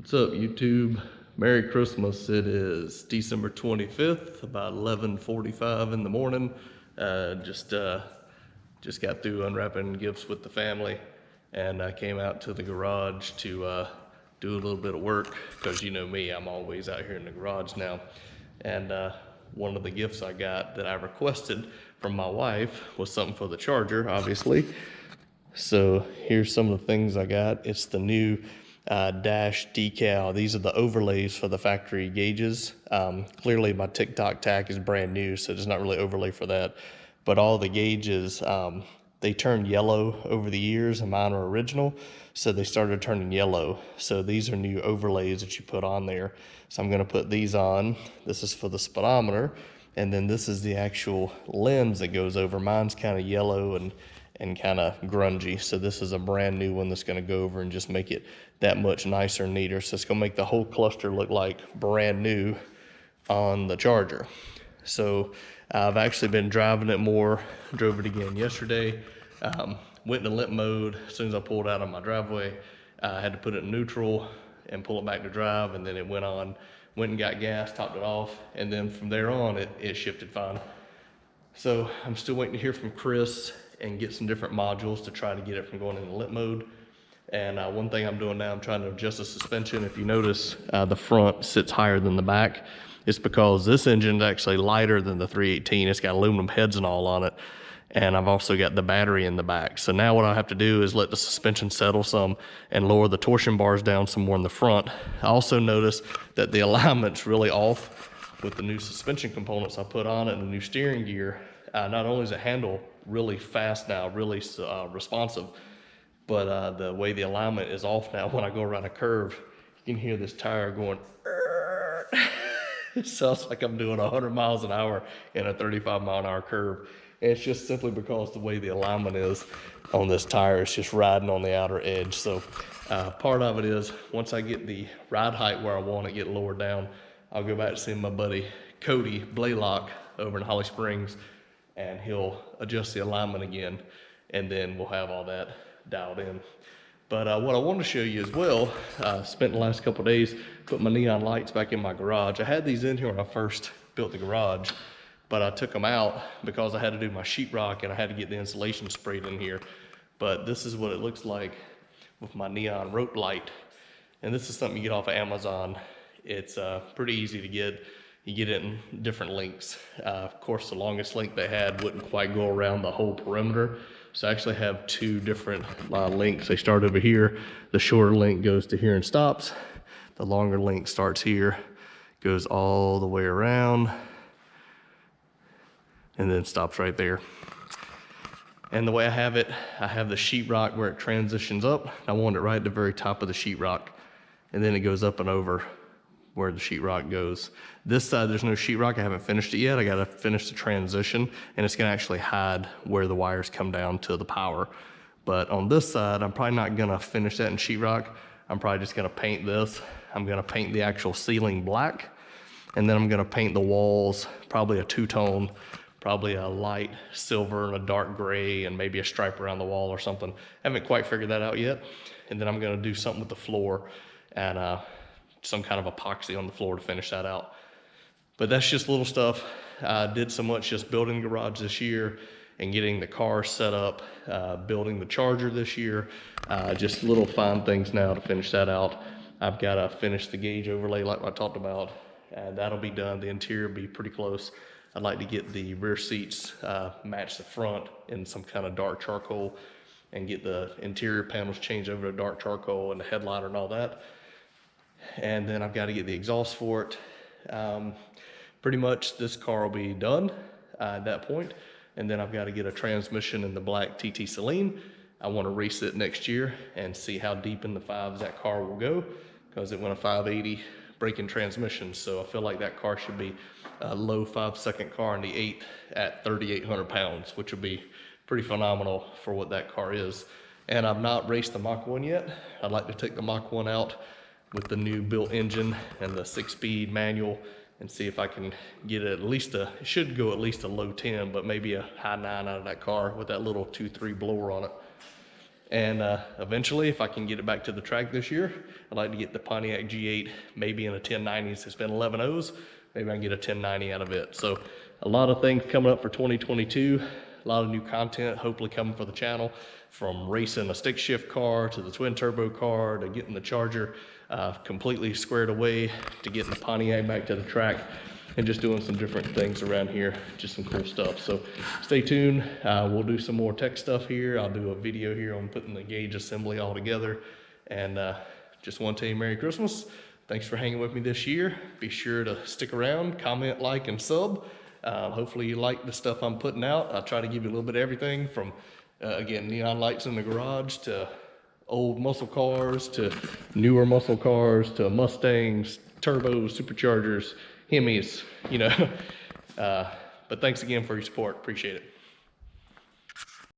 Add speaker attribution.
Speaker 1: What's up, YouTube? Merry Christmas. It is December 25th, about 11:45 in the morning. Just got through unwrapping gifts with the family, and I came out to the garage to do a little bit of work, because you know me, I'm always out here in the garage now. And one of the gifts I got that I requested from my wife was something for the charger, obviously. So here's some of the things I got. It's the new dash decal. These are the overlays for the factory gauges. Clearly my TikTok tack is brand new, so there's not really overlay for that. But all the gauges, they turned yellow over the years, and mine are original, so they started turning yellow. So these are new overlays that you put on there. So I'm gonna put these on. This is for the speedometer, and then this is the actual lens that goes over. Mine's kind of yellow and kind of grungy, so this is a brand new one that's going to go over and just make it that much nicer and neater. So it's going to make the whole cluster look like brand new on the charger. So I've actually been driving it more. Drove it again yesterday. Went into limp mode as soon as I pulled out of my driveway. I had to put it in neutral and pull it back to drive, and then it went and got gas, topped it off, and then from there on it shifted fine. So I'm still waiting to hear from Chris and get some different modules to try to get it from going into limp mode. And one thing I'm doing now, I'm trying to adjust the suspension. If you notice, the front sits higher than the back. It's because this engine is actually lighter than the 318. It's got aluminum heads and all on it. And I've also got the battery in the back. So now what I have to do is let the suspension settle some and lower the torsion bars down some more in the front. I also noticed that the alignment's really off with the new suspension components I put on it and the new steering gear. Not only is the handle really fast now, really responsive, but the way the alignment is off now, when I go around a curve, you can hear this tire going, it sounds like I'm doing 100 miles an hour in a 35-mile-an-hour curve. And it's just simply because the way the alignment is on this tire, it's just riding on the outer edge. So part of it is, once I get the ride height where I want it, get lowered down, I'll go back to see my buddy Cody Blaylock over in Holly Springs, and he'll adjust the alignment again, and then we'll have all that dialed in. But what I wanted to show you as well, spent the last couple of days, put my neon lights back in my garage. I had these in here when I first built the garage, but I took them out because I had to do my sheetrock and I had to get the insulation sprayed in here. But this is what it looks like with my neon rope light. And this is something you get off of Amazon. It's pretty easy to get. You get it in different lengths. Of course, the longest length they had wouldn't quite go around the whole perimeter. So I actually have two different lengths. They start over here. The shorter length goes to here and stops. The longer length starts here, goes all the way around, and then stops right there. And the way I have it, I have the sheetrock where it transitions up. I want it right at the very top of the sheetrock, and then it goes up and over where the sheetrock goes. This side, there's no sheetrock. I haven't finished it yet. I gotta finish the transition, and it's gonna actually hide where the wires come down to the power. But on this side, I'm probably not gonna finish that in sheetrock. I'm probably just gonna paint this. I'm gonna paint the actual ceiling black, and then I'm gonna paint the walls, probably a two-tone, probably a light silver and a dark gray, and maybe a stripe around the wall or something. I haven't quite figured that out yet. And then I'm gonna do something with the floor, and some kind of epoxy on the floor to finish that out. But that's just little stuff. I did so much just building the garage this year and getting the car set up, building the charger this year, just little fine things now to finish that out. I've got to finish the gauge overlay like I talked about, and that'll be done. The interior will be pretty close. I'd like to get the rear seats match the front in some kind of dark charcoal, and get the interior panels changed over to dark charcoal and the headliner and all that. And then I've got to get the exhaust for it. Pretty much this car will be done at that point. And then I've got to get a transmission in the black TTSaleen. I want to race it next year and see how deep in the fives that car will go, because it went a 580 break-in transmission. So I feel like that car should be a low 5-second car in the 8 at 3,800 pounds, which would be pretty phenomenal for what that car is. And I've not raced the Mach 1 yet. I'd like to take the Mach 1 out with the new built engine and the 6-speed manual, and see if I can get it at least it should go at least a low 10, but maybe a high 9 out of that car with that little 2.3 blower on it. And eventually, if I can get it back to the track this year, I'd like to get the Pontiac G8 maybe in a 1090. It's been 11.0s. Maybe I can get a 1090 out of it. So a lot of things coming up for 2022. A lot of new content hopefully coming for the channel, from racing a stick shift car to the twin turbo car to getting the Charger completely squared away, to getting the Pontiac back to the track, and just doing some different things around here, just some cool stuff. So stay tuned. We'll do some more tech stuff here. I'll do a video here on putting the gauge assembly all together. And just want to tell you Merry Christmas. Thanks for hanging with me this year. Be sure to stick around, comment, like, and sub. Hopefully you like the stuff I'm putting out. I try to give you a little bit of everything from, again, neon lights in the garage to old muscle cars to newer muscle cars to Mustangs, turbos, superchargers, Hemis, you know. But thanks again for your support. Appreciate it.